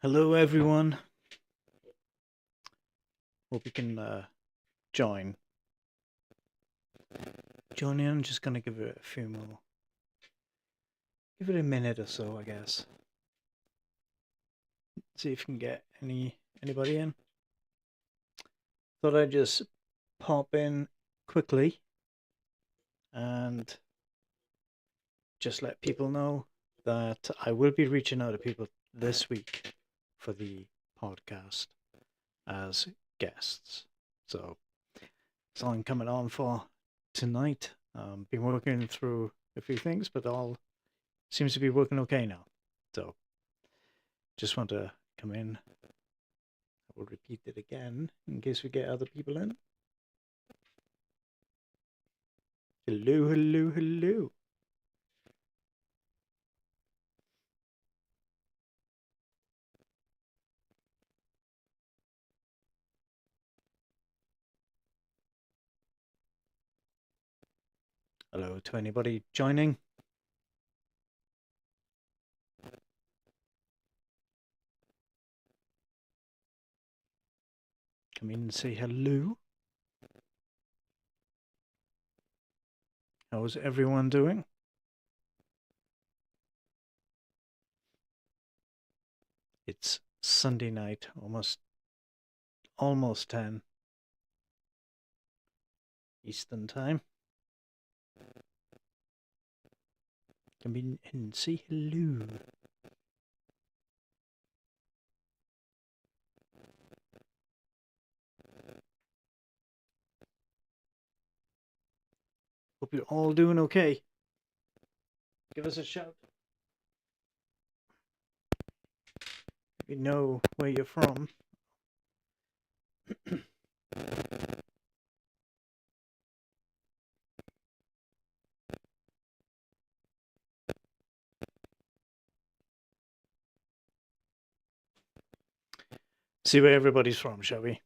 Hello, everyone. Hope you can join. Join in. I'm just gonna give it a few more. Give it a minute or so, I guess. See if we can get anybody in. Thought I'd just pop in quickly and just let people know that I will be reaching out to people this week for the podcast as guests. So that's all I'm coming on for tonight. Been working through a few things, but all seems to be working okay now. So just want to come in. I will repeat it again in case we get other people in. Hello, hello, hello. Hello to anybody joining. Come in and say hello. How's everyone doing? It's Sunday night, almost 10 Eastern time. Come in and say hello. Hope you're all doing okay. Give us a shout. If you know where you're from. See where everybody's from, shall we?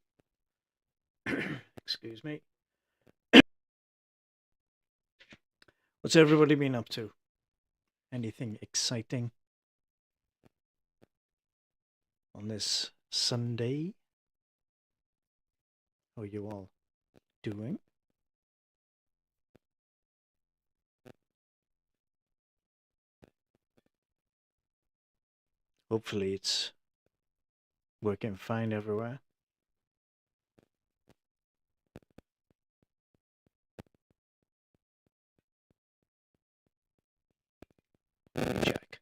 Excuse me. What's everybody been up to? Anything exciting on this Sunday? How are you all doing? Hopefully it's working fine everywhere. Let me check.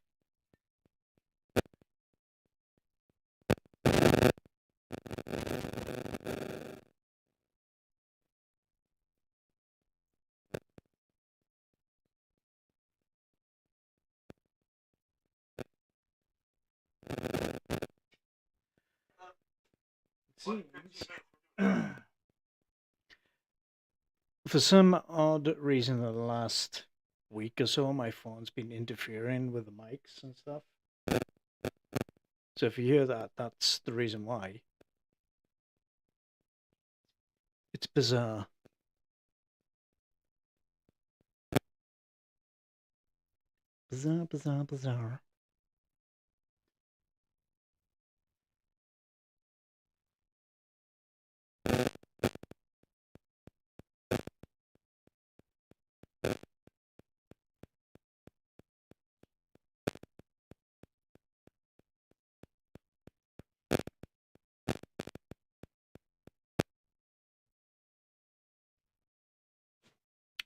For some odd reason, the last week or so, my phone's been interfering with the mics and stuff. So if you hear that, that's the reason why. It's bizarre. Bizarre, bizarre, bizarre.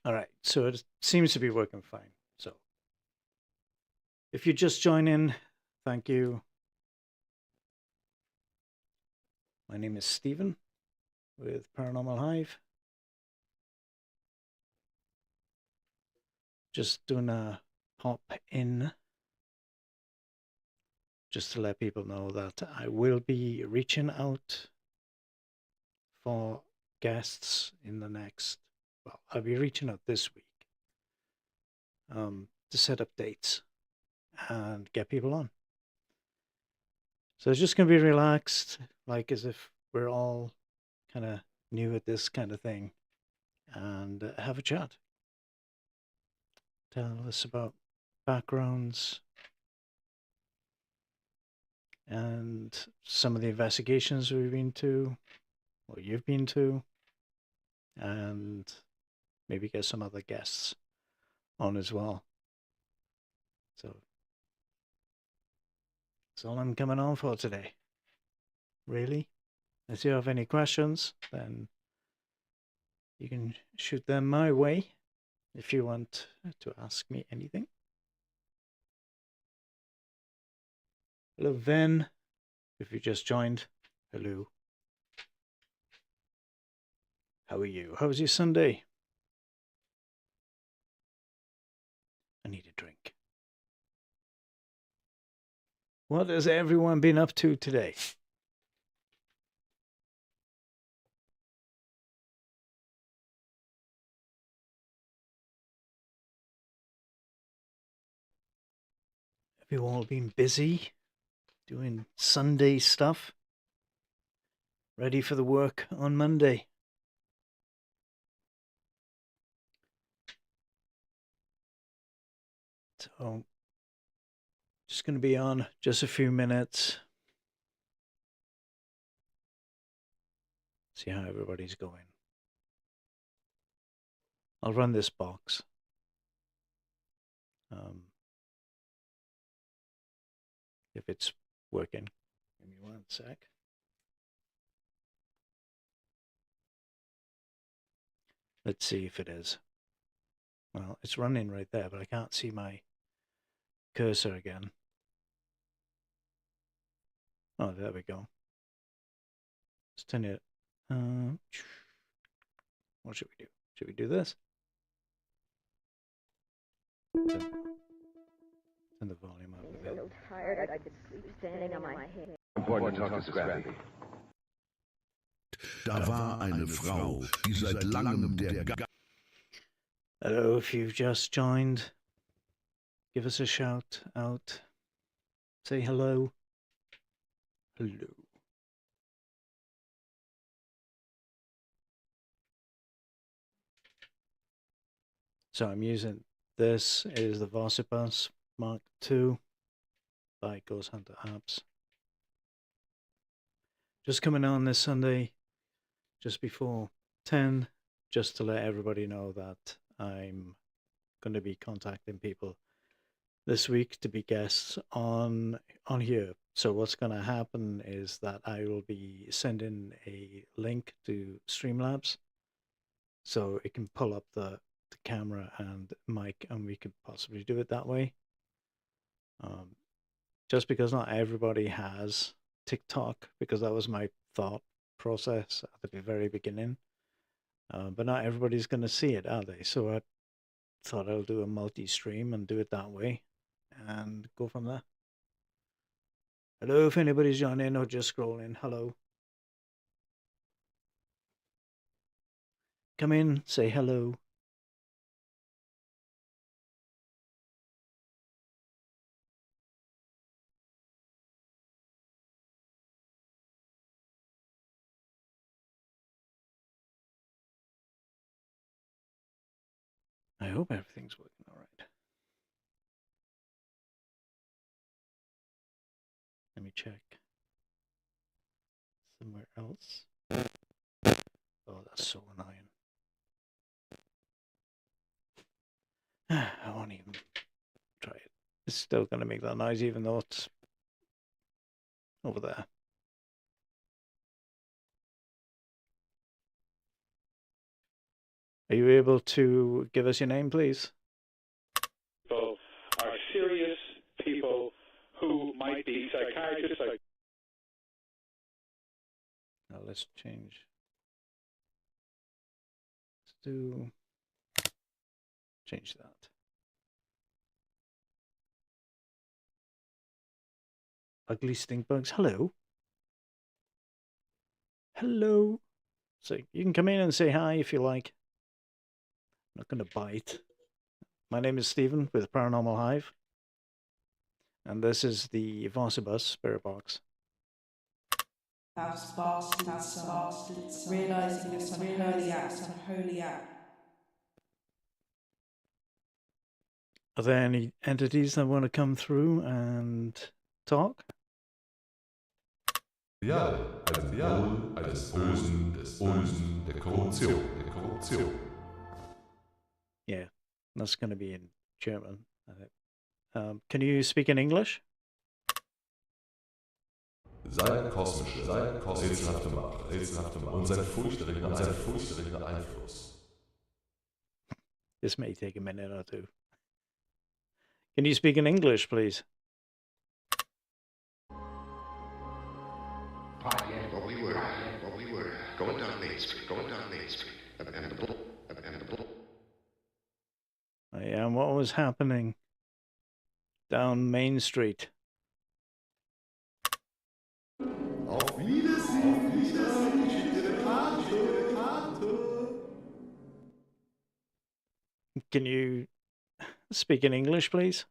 All right, so it seems to be working fine. So if you just join in, thank you. My name is Stephen with Paranormal Hive. Just doing a pop in just to let people know that I will be reaching out for guests in the next, well, I'll be reaching out this week to set up dates and get people on. So it's just going to be relaxed, like as if we're all kind of new at this kind of thing, and have a chat. Tell us about backgrounds and some of the investigations we've been to, or you've been to, and maybe get some other guests on as well. So that's all I'm coming on for today. Really? If you have any questions, then you can shoot them my way if you want to ask me anything. Hello, Ven. If you just joined, hello. How are you? How was your Sunday? I need a drink. What has everyone been up to today? Have you all been busy doing Sunday stuff? Ready for the work on Monday? So, just going to be on just a few minutes. See how everybody's going. I'll run this box. If it's working. Give me 1 sec. Let's see if it is. Well, it's running right there, but I can't see my cursor again. Oh, there we go. Let's turn it. What should we do? Should we do this? Turn the volume up a bit. I'm so tired I could sleep standing on my head. Important to talk to Scrappy. Da war eine Frau, die seit langem der Hello, if you've just joined, give us a shout out. Say hello. Hello. So I'm using this is the Vossibus Mark II by Ghost Hunter Apps. Just coming on this Sunday, just before 10, just to let everybody know that I'm going to be contacting people this week to be guests on here. So what's going to happen is that I will be sending a link to Streamlabs, so it can pull up the camera and mic, and we could possibly do it that way. Just because not everybody has TikTok, because that was my thought process at the very beginning. But not everybody's going to see it, are they? So I thought I'll do a multi-stream and do it that way and go from there. Hello, if anybody's joining or just scrolling, hello. Come in, say hello. I hope everything's working all right. Let me check. Somewhere else. Oh, that's so annoying. I won't even try it. It's still going to make that noise even though it's over there. Are you able to give us your name, please? People are serious people who might be psychiatrists. Now let's change. Let's do change that. Ugly stink bugs. Hello. Hello. So you can come in and say hi if you like. I'm not going to bite. My name is Stephen with Paranormal Hive. And this is the Vossibus Spirit Box. House bastards, realizing this unholy act. Are there any entities that want to come through and talk? Ideal, ein Symbol eines Bösen, des Bösen, der Korruption, der Korruption. Yeah, that's going to be in German, I think. Can you speak in English? Seine kosmische, rätselhafte Macht und sein furchterregender Einfluss. This may take a minute or two. Can you speak in English, please? Well, we were going down Main Street, and the bull. Yeah, and what was happening down Main Street? Auf Wiedersehen, Can you speak in English, please?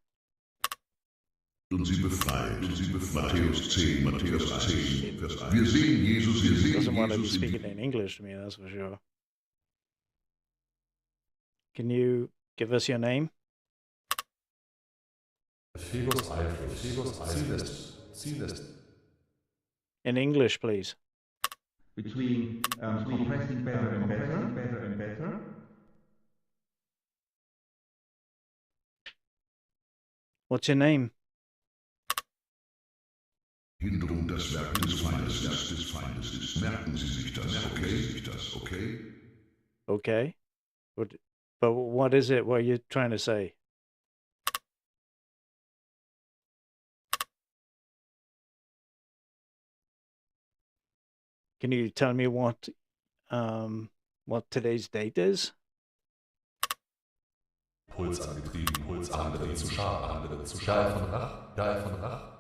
Und sie befreit. Matthäus 10, Vers 1. Wir sehen Jesus, Doesn't want to be speaking in English to me, that's for sure. Can you give us your name? Fegos Einfluss, Ziel In English, please. Between compressing better and better. What's your name? Hinderung das Werk des Feindes ist. Merken Sie sich das, okay? Okay. But what is it? What are you trying to say? Can you tell me what today's date is? Puls angetrieben, andere zu Schar von Rach.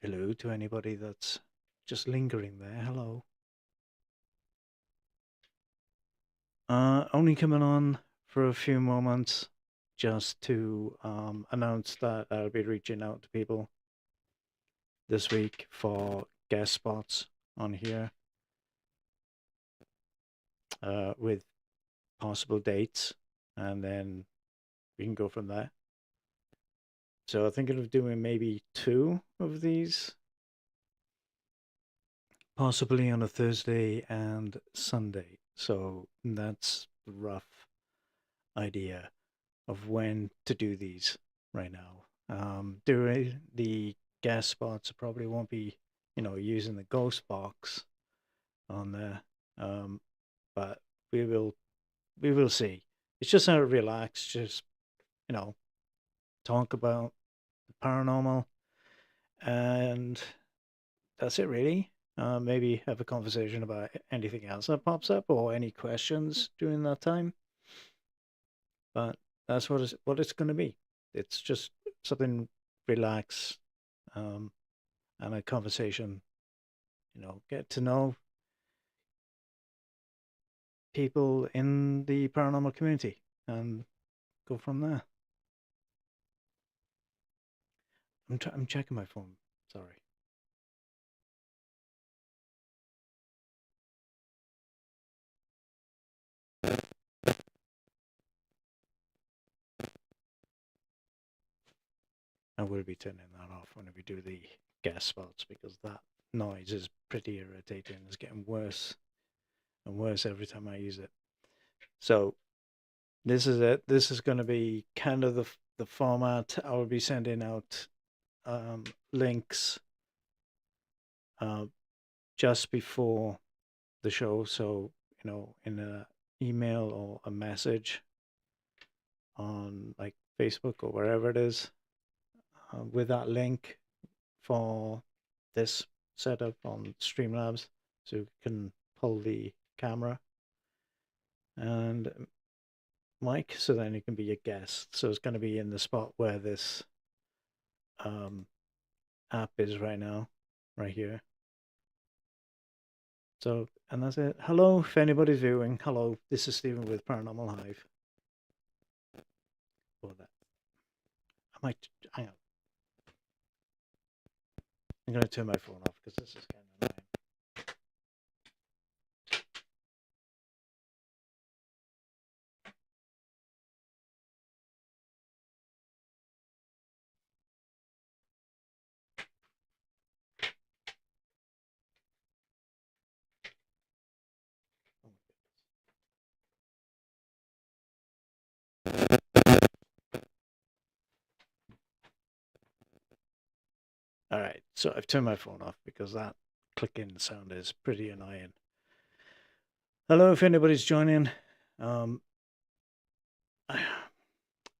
Hello to anybody that's just lingering there. Hello. Only coming on for a few moments just to announce that I'll be reaching out to people this week for guest spots on here with possible dates, and then we can go from there. So I'm thinking of doing maybe 2 of these, possibly on a Thursday and Sunday. So that's the rough idea of when to do these right now. Doing the guest spots probably won't be, using the ghost box on there, but we will see. It's just how to relax, just talk about the paranormal, and that's it really. Maybe have a conversation about anything else that pops up or any questions during that time. But that's what it's going to be. It's just something relaxed, and a conversation. Get to know people in the paranormal community and go from there. I'm checking my phone. Sorry. I will be turning that off when we do the guest spots, because that noise is pretty irritating. It's getting worse and worse every time I use it. So this is it. This is going to be kind of the format. I will be sending out links just before the show. So, in an email or a message on like Facebook or wherever it is, with that link for this setup on Streamlabs, so you can pull the camera and mic, so then you can be a guest. So it's going to be in the spot where this app is right now, right here. So, and that's it. Hello, if anybody's viewing. Hello, this is Stephen with Paranormal Hive. For that, hang on. I'm going to turn my phone off because this is kind of annoying. So I've turned my phone off because that clicking sound is pretty annoying. Hello, if anybody's joining. I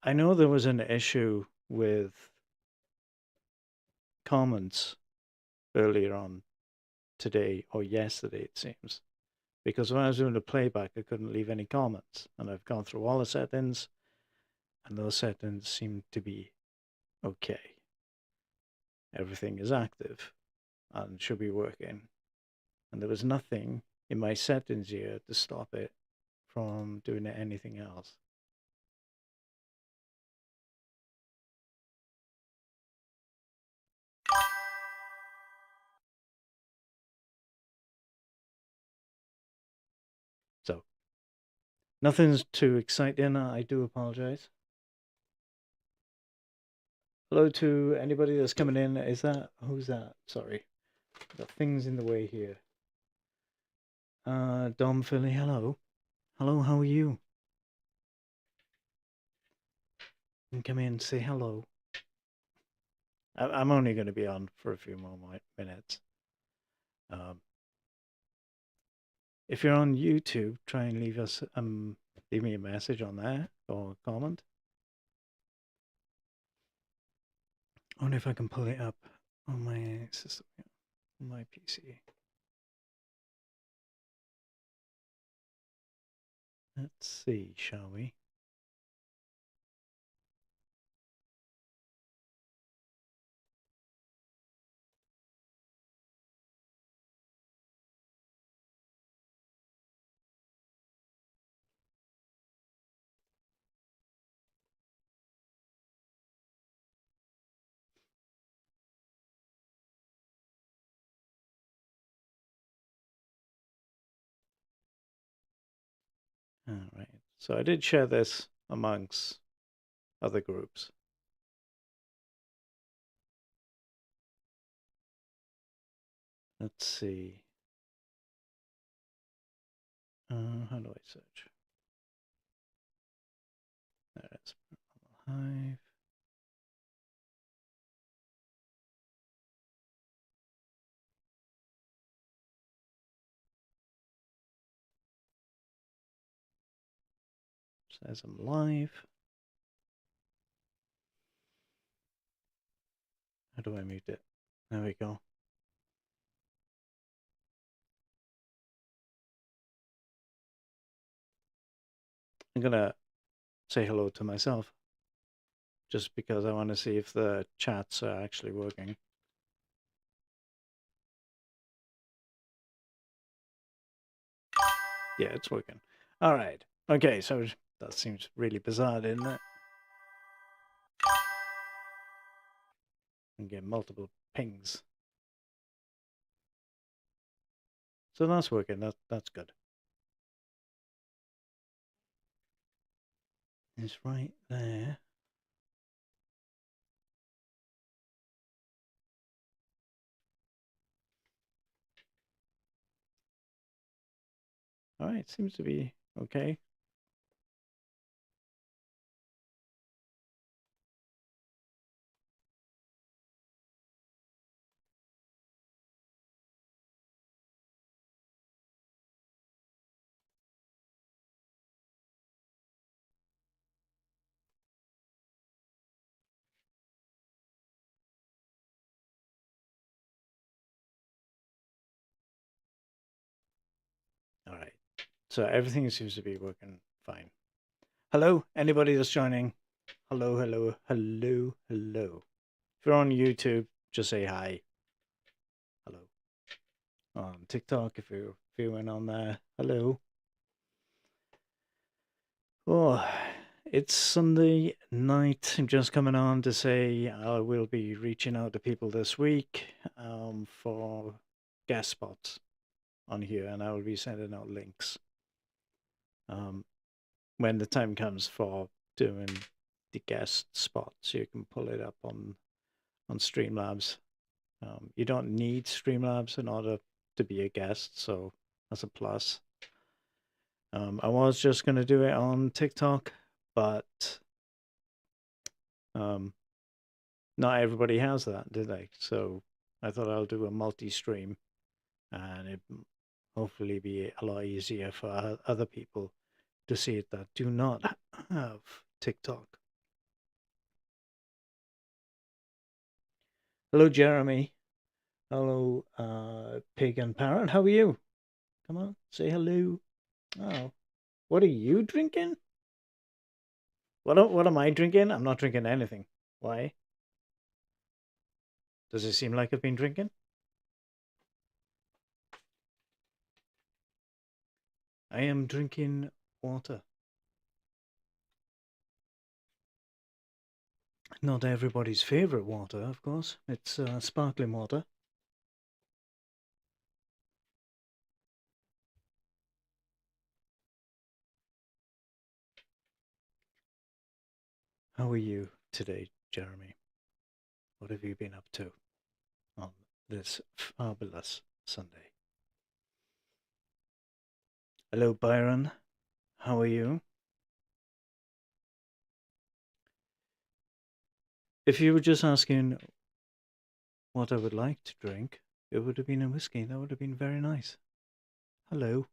know there was an issue with comments earlier on today or yesterday, it seems, because when I was doing the playback, I couldn't leave any comments, and I've gone through all the settings, and those settings seem to be okay. Everything is active and should be working, and there was nothing in my settings here to stop it from doing anything else. So, nothing's too exciting. I do apologize. Hello to anybody that's coming in. Who's that? Sorry. Got things in the way here. Dom Philly, hello. Hello, how are you? You can come in and say hello. I'm only going to be on for a few more minutes. If you're on YouTube, try and leave me a message on there or a comment. I wonder if I can pull it up on my system, on my PC. Let's see, shall we? All right. So I did share this amongst other groups. Let's see. How do I search? There's Paranormal Hive. Says I'm live. How do I mute it? There we go. I'm gonna say hello to myself, just because I want to see if the chats are actually working. Yeah, it's working. All right. Okay, so that seems really bizarre, didn't it? And get multiple pings. So that's working. That's good. It's right there. All right, seems to be okay. All right. So everything seems to be working fine. Hello, anybody that's joining? Hello, hello, hello, hello. If you're on YouTube, just say hi. Hello. On TikTok, if you're viewing on there, hello. Oh, it's Sunday night. I'm just coming on to say I will be reaching out to people this week for guest spots on here, and I will be sending out links when the time comes for doing the guest spots. You can pull it up on Streamlabs. You don't need Streamlabs in order to be a guest, so that's a plus. I was just going to do it on TikTok, but not everybody has that, do they? So I thought I'll do a multi-stream, and it hopefully be a lot easier for other people to see it that do not have TikTok. Hello, Jeremy. Hello, Pig and Parrot. How are you? Come on, say hello. Oh, what are you drinking? What am I drinking? I'm not drinking anything. Why? Does it seem like I've been drinking? I am drinking water. Not everybody's favorite water, of course. It's sparkling water. How are you today, Jeremy? What have you been up to on this fabulous Sunday? Hello, Byron. How are you? If you were just asking what I would like to drink, it would have been a whiskey. That would have been very nice. Hello.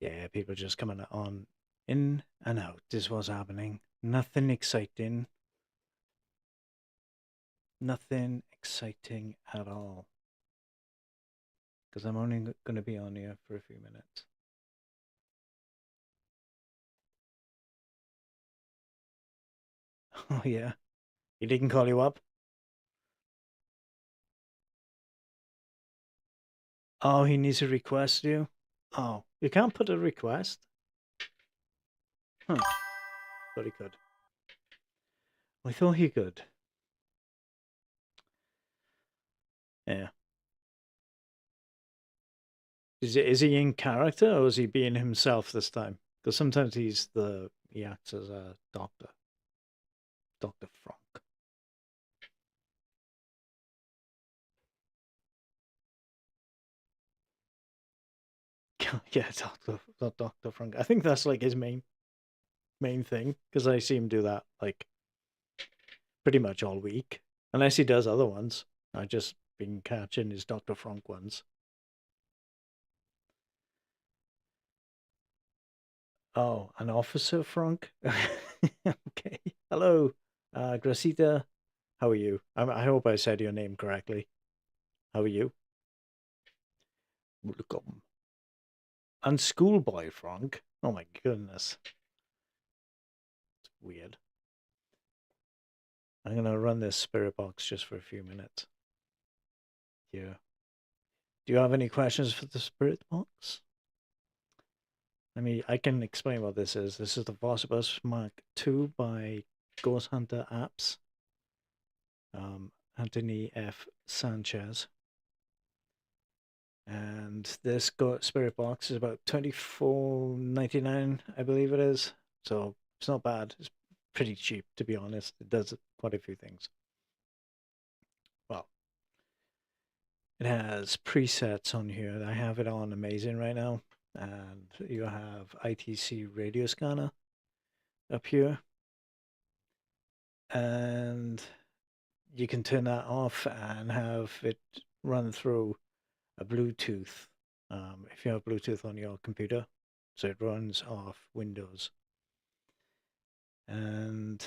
Yeah, people just coming on in and out. This was happening. Nothing exciting. Nothing exciting at all. Because I'm only going to be on here for a few minutes. Oh, yeah. He didn't call you up? Oh, he needs to request you? Oh, you can't put a request? Huh. Thought he could. I thought he could. Yeah. Is he in character or is he being himself this time? Because sometimes he acts as a doctor. Dr. Frank. Yeah, Dr. Frank. I think that's like his main thing, because I see him do that like pretty much all week. Unless he does other ones. I just been catching his Dr. Frank ones. Oh, an Officer Frank? Okay. Hello, Gracita. How are you? I hope I said your name correctly. How are you? Welcome. And Schoolboy Frank? Oh my goodness. It's weird. I'm going to run this spirit box just for a few minutes. Yeah. Do you have any questions for the spirit box? I can explain what this is. This is the Vossbus Mark II by Ghost Hunter Apps. Anthony F. Sanchez. And this spirit box is about $24.99, I believe it is. So it's not bad. It's pretty cheap, to be honest. It does quite a few things. Well, it has presets on here. I have it on Amazing right now. And you have ITC radio scanner up here. And you can turn that off and have it run through a Bluetooth. If you have Bluetooth on your computer, so it runs off Windows. And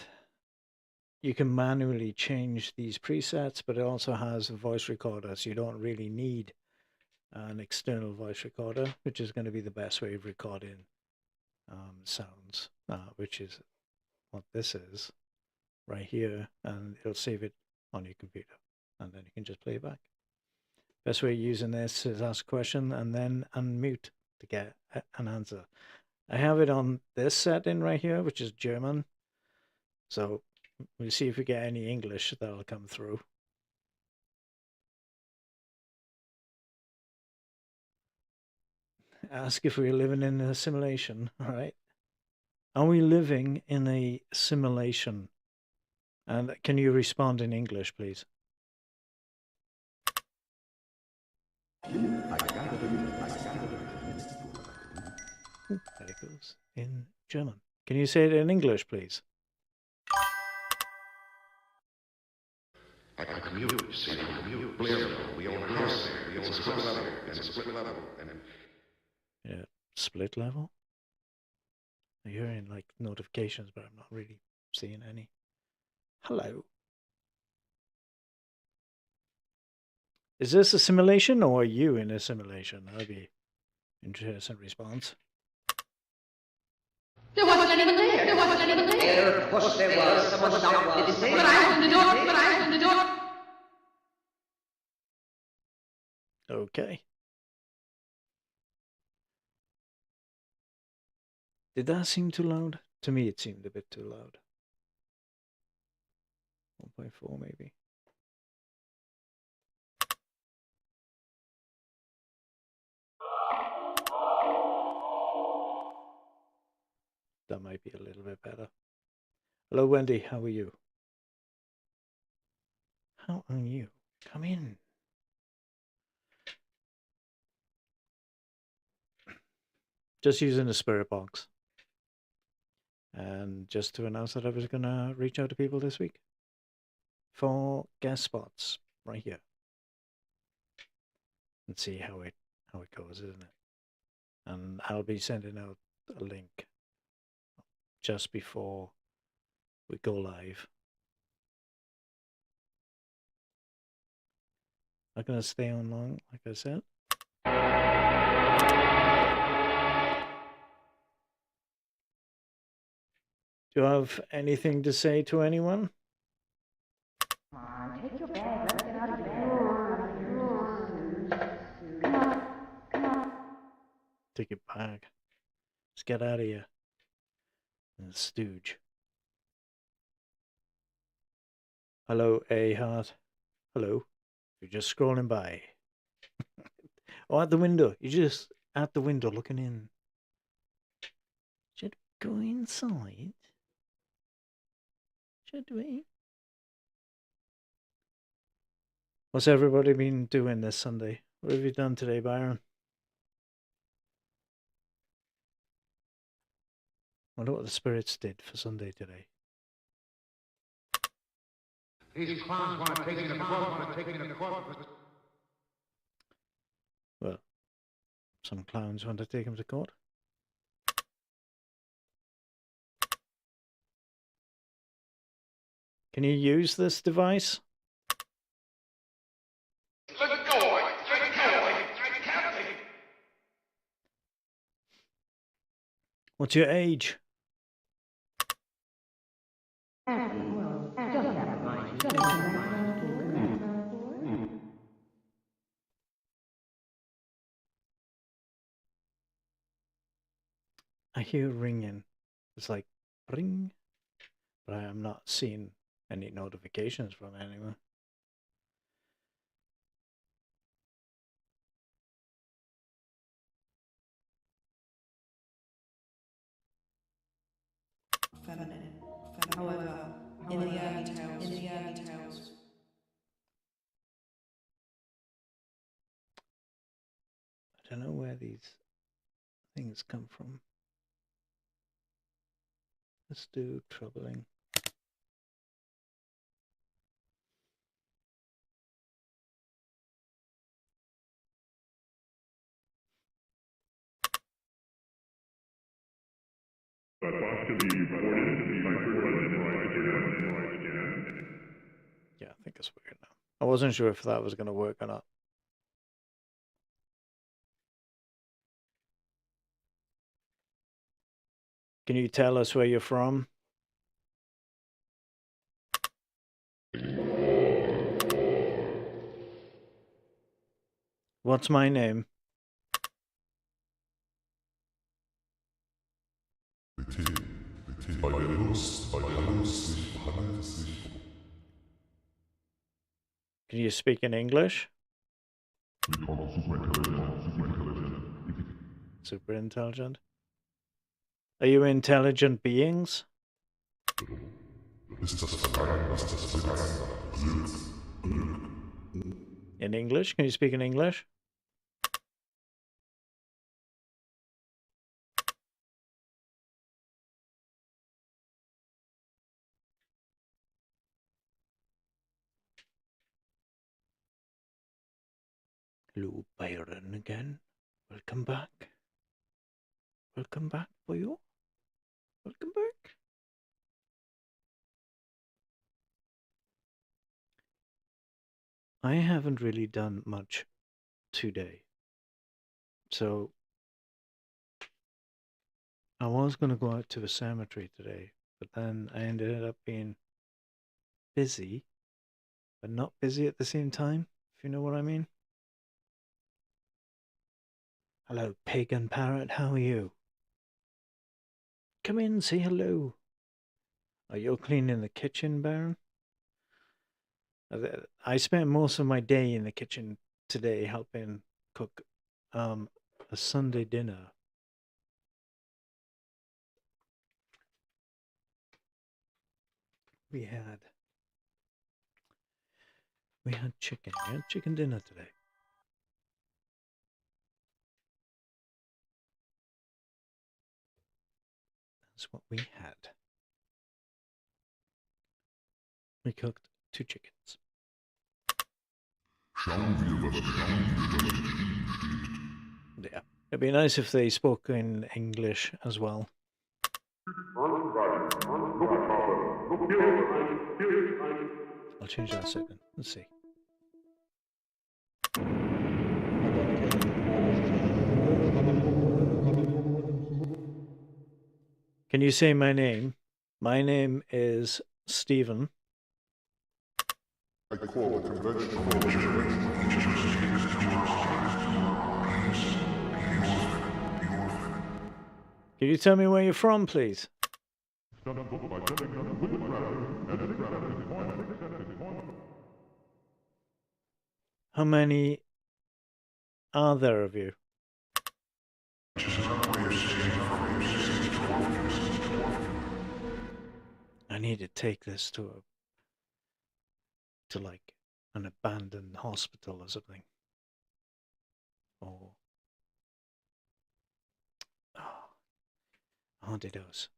you can manually change these presets, but it also has a voice recorder, so you don't really need an external voice recorder, which is going to be the best way of recording sounds, which is what this is right here, and it'll save it on your computer, and then you can just play it back. Best way of using this is ask a question and then unmute to get an answer. I have it on this setting right here, which is German. So we'll see if we get any English that'll come through. Ask if we're living in a simulation, all right? Are we living in a simulation? And can you respond in English, please? There it goes in German. Can you say it in English, please? I commute, see, I commute. Blairville, we own a house there. We own a split level, and a split level, and... Yeah, split level? I'm hearing like notifications, but I'm not really seeing any. Hello. Is this a simulation or are you in a simulation? That'd be interesting response. There wasn't anyone there. There wasn't anyone there. Of course there was. Someone knocked. But I opened the door. But I opened the door. Okay. Did that seem too loud? To me, it seemed a bit too loud. 1.4 maybe. That might be a little bit better. Hello, Wendy. How are you? How are you? Come in. Just using the spirit box. And just to announce that I was going to reach out to people this week for guest spots right here. And see how it goes, isn't it? And I'll be sending out a link just before we go live. Not going to stay on long, like I said. Do you have anything to say to anyone? Come on, take your bag. Let's get out of bed. Come on. Take your bag. Let's get out of here. And stooge. Hello, A-Heart. Hello. You're just scrolling by. Oh, at the window. You're just at the window looking in. Should we go inside? Should we? What's everybody been doing this Sunday? What have you done today, Byron? Wonder what the spirits did for Sunday today. These clowns want to take me to court, Well, some clowns want to take him to court. Can you use this device? Let it go! I can't! What's your age? I hear ringing. It's like ring, but I am not seeing any notifications from anyone. Feminine. However, in the early tales, I don't know where these things come from. Let's do troubling. That box can be recorded and be right again. Yeah, I think it's weird now. I wasn't sure if that was going to work or not. Can you tell us where you're from? What's my name? Can you speak in English? Super intelligent. Are you intelligent beings? In English? Can you speak in English? Hello, Byron again. Welcome back. Welcome back, boyo. Welcome back. I haven't really done much today. So I was going to go out to the cemetery today, but then I ended up being busy, but not busy at the same time, if you know what I mean. Hello, pagan parrot, how are you? Come in, say hello. Are you cleaning the kitchen, Baron? I spent most of my day in the kitchen today helping cook a Sunday dinner. We had chicken. We had chicken dinner today. That's what we had. We cooked 2 chickens. Schauen wir, was geschrieben steht. Yeah. It'd be nice if they spoke in English as well. I'll change that a second. Let's see. Can you say my name? My name is Stephen. I call the conventional. Can you tell me where you're from, please? How many are there of you? I need to take this to like an abandoned hospital or something. Or haunted house.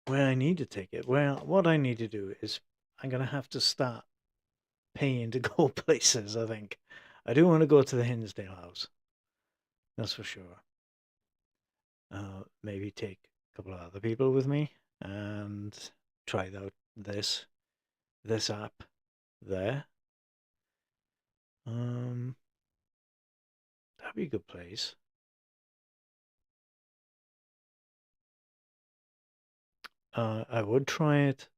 Where I need to take it. Well, what I need to do is I'm gonna have to start paying to go places, I think. I do want to go to the Hinsdale house. That's for sure. Maybe take a couple of other people with me and try out this app there. That'd be a good place. I would try it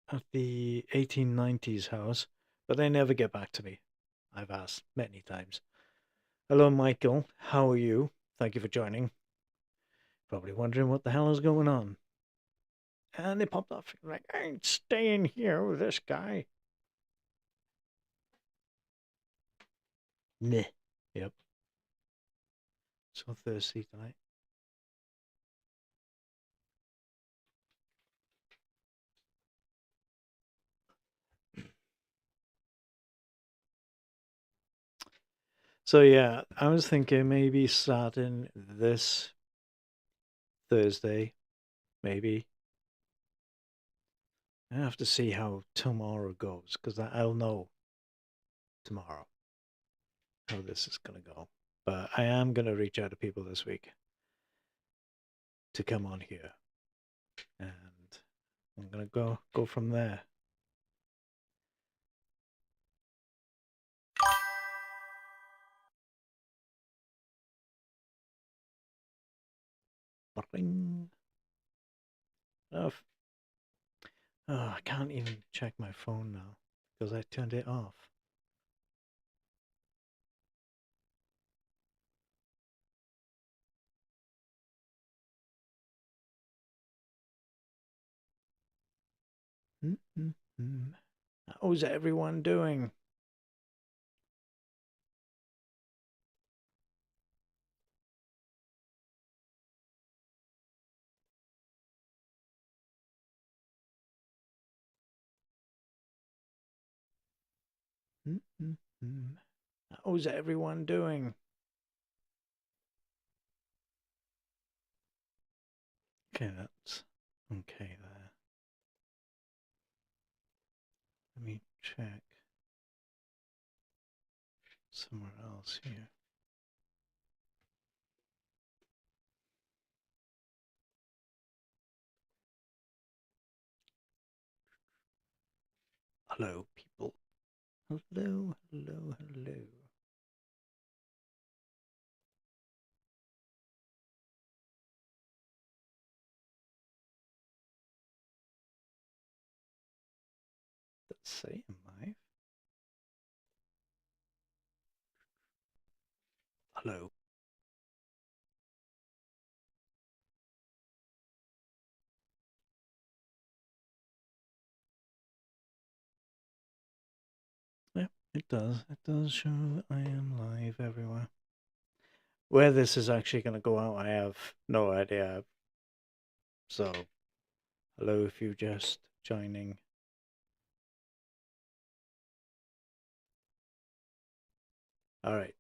at the 1890s house, but they never get back to me. I've asked many times. Hello, Michael. How are you? Thank you for joining. Probably wondering what the hell is going on. And they popped off like, I ain't staying here with this guy. Meh. Yep. So thirsty tonight. So yeah, I was thinking maybe starting this Thursday, maybe. I have to see how tomorrow goes, because I'll know tomorrow how this is going to go. But I am going to reach out to people this week to come on here. And I'm going to go from there. Bring. Oh, I can't even check my phone now because I turned it off. How's everyone doing? How's everyone doing? Okay, that's okay there. Let me check. somewhere else here. Hello, people. Hello, hello, hello. Let's see, am I? Hello. Yep, it does. It does show that I am live everywhere. Where this is actually going to go out, I have no idea. So, hello if you're just joining. All right.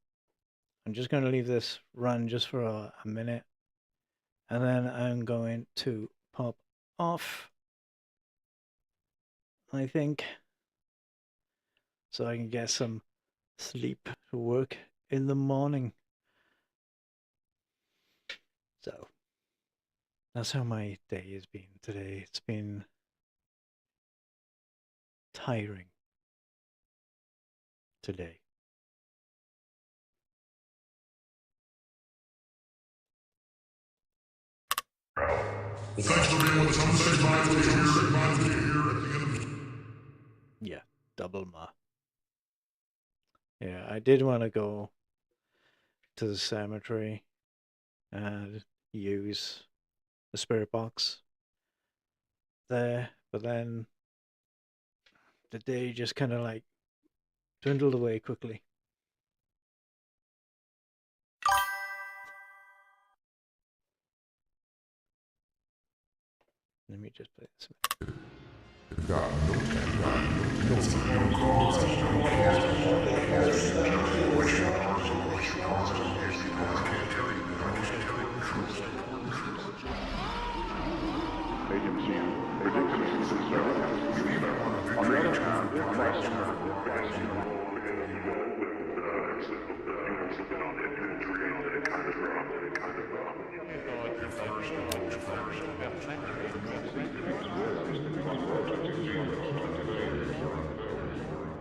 I'm just going to leave this run just for a minute. And then I'm going to pop off, I think, so I can get some sleep to work in the morning. So, that's how my day has been today. It's been tiring today. Well, thanks for being with us on the mindfully here at the end of the... Yeah, double ma. Yeah, I did want to go to the cemetery and use the spirit box there, but then the day just kind of like dwindled away quickly. Let me just play this.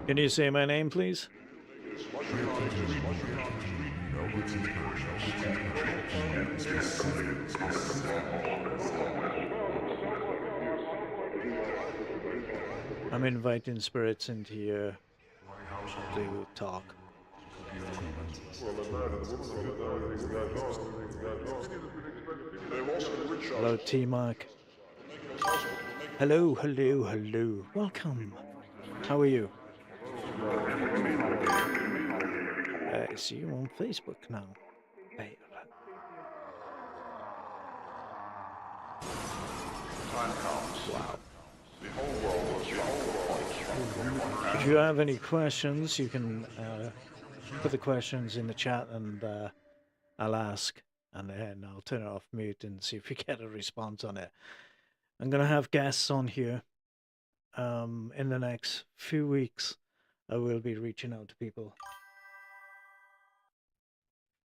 Can you say my name, please? I'm inviting spirits into here to talk. Hello, T-Mark. Hello, hello, hello. Welcome. How are you? I see you on Facebook now. Hey. Wow. If you have any questions, you can put the questions in the chat and I'll ask, and then I'll turn it off mute and see if we get a response on it. I'm going to have guests on here in the next few weeks. I will be reaching out to people.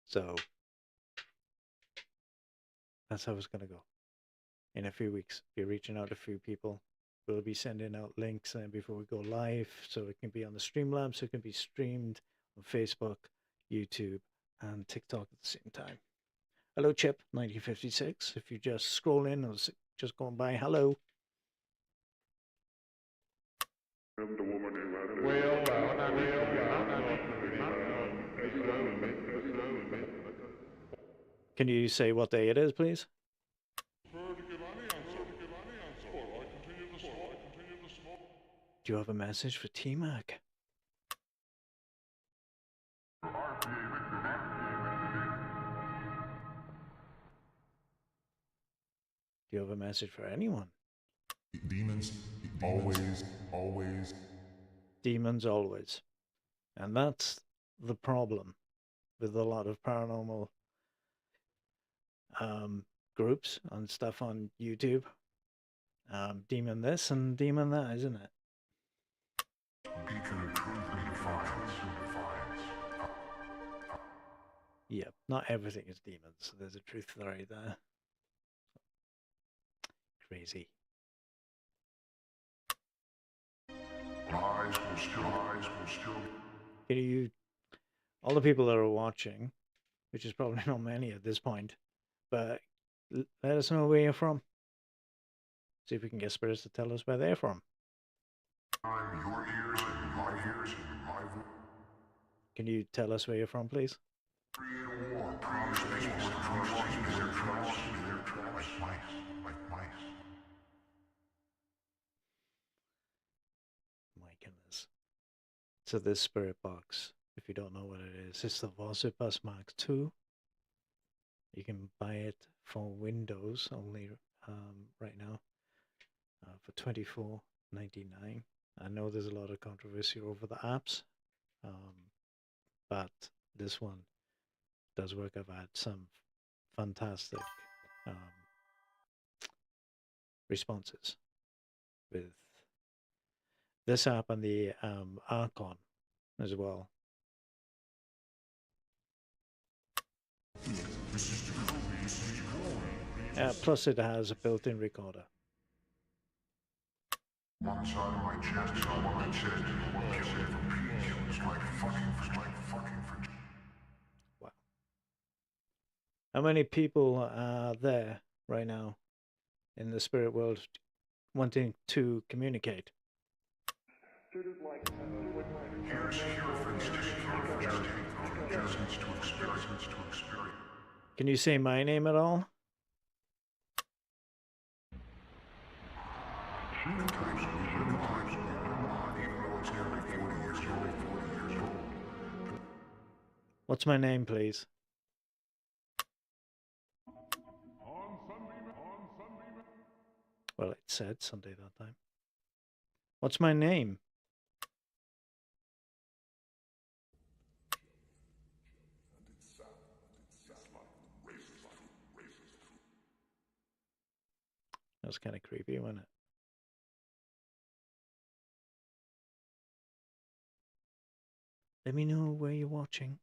So that's how it's going to go. In a few weeks, be reaching out to a few people. We'll be sending out links before we go live, so it can be on the Streamlabs, so it can be streamed on Facebook, YouTube, and TikTok at the same time. Hello, Chip, 1956. If you just scroll in or just going by, hello. Can you say what day it is, please? Do you have a message for T-Mac? Do you have a message for anyone? Demons always. Demons always. And that's the problem with a lot of paranormal groups and stuff on YouTube. Demon this and demon that, isn't it? Yeah, not everything is demons. So there's a truth right there. Crazy. Eyes will still. Can you, all the people that are watching, which is probably not many at this point, but let us know where you're from. See if we can get spirits to tell us where they're from. Your ears and my ears and my voice. Can you tell us where you're from, please? Create a war. Promise me more trust in their traps, like mice. My goodness. So this spirit box, if you don't know what it is, it's the Vosipus Mark II. You can buy it for Windows only right now for $24.99. I know there's a lot of controversy over the apps, but this one does work. I've had some fantastic responses with this app and the Archon as well. Plus it has a built-in recorder. One side of my chest is on my chest. One kill it for peace. It's like fucking for. Wow. How many people are there right now in the spirit world wanting to communicate? Can you say my name at all? What's my name, please? Well, it said Sunday that time. What's my name? That was kind of creepy, wasn't it? Let me know where you're watching.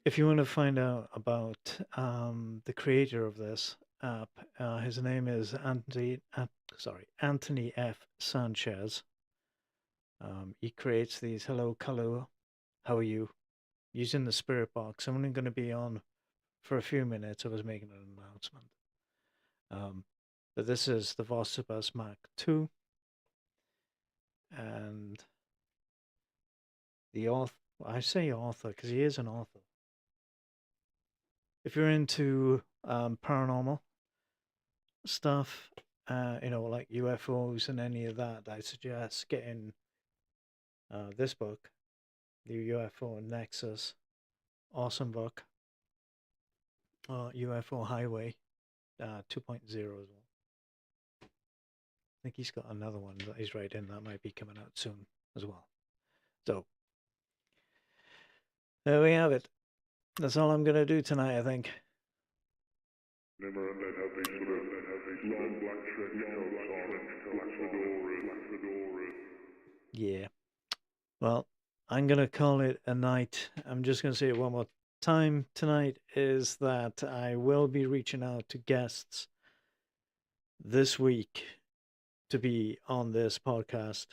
If you want to find out about the creator of this app, his name is Anthony F. Sanchez. He creates these hello, color, how are you? Using the spirit box. I'm only going to be on for a few minutes. I was making an announcement. But this is the Vosipus Mark II. And the author, I say author because he is an author. If you're into paranormal stuff, like UFOs and any of that, I suggest getting this book, the UFO Nexus. Awesome book. UFO Highway 2.0 as well. I think he's got another one that he's writing that might be coming out soon as well. So there we have it. That's all I'm going to do tonight, I think. Yeah. Well, I'm going to call it a night. I'm just going to say it one more time tonight is that I will be reaching out to guests this week to be on this podcast.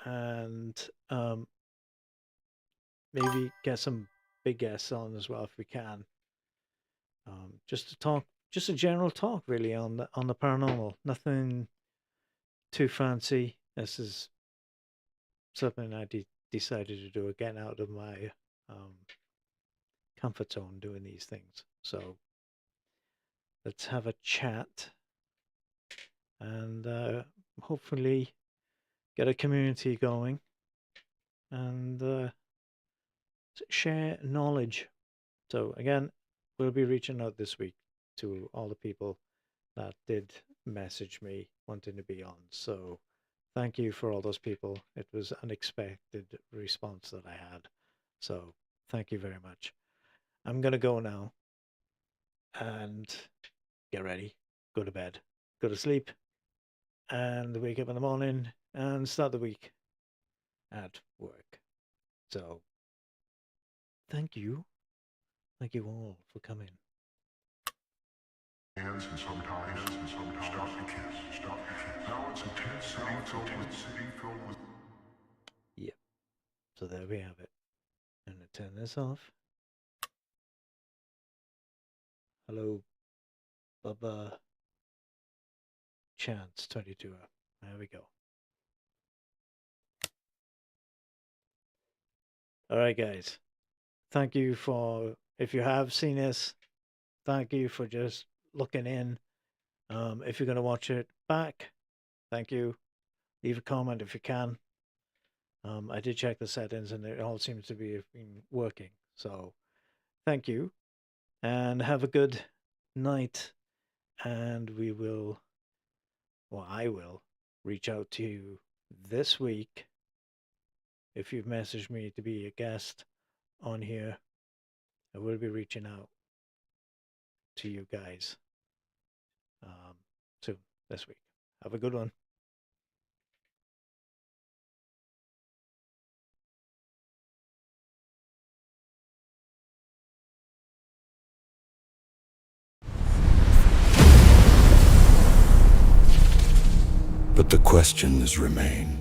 And maybe get some big guests on as well if we can. Just to talk, just a general talk really on the paranormal. Nothing too fancy. This is something I decided to do, getting out of my comfort zone doing these things. So let's have a chat and hopefully get a community going and share knowledge. So again, we'll be reaching out this week to all the people that did message me wanting to be on. So thank you for all those people. It was unexpected response that I had. So thank you very much. I'm going to go now and get ready, go to bed, go to sleep, and wake up in the morning and start the week at work. So, thank you. Thank you all for coming. Hands and sometimes stop to kiss. Now it's a tense city filled with. Yep. So there we have it. I'm gonna turn this off. Hello, Bubba. Chance 22. There we go. All right, guys. Thank you for, if you have seen this, thank you for just looking in. If you're going to watch it back, thank you. Leave a comment if you can. I did check the settings and it all seems to be working. So thank you and have a good night. And we will, well, I will reach out to you this week. If you've messaged me to be a guest on here, I will be reaching out to you guys soon this week. Have a good one. But the questions remain.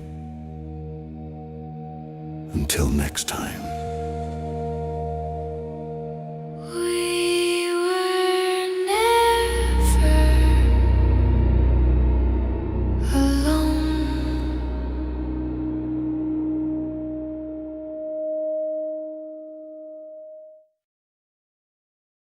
Until next time.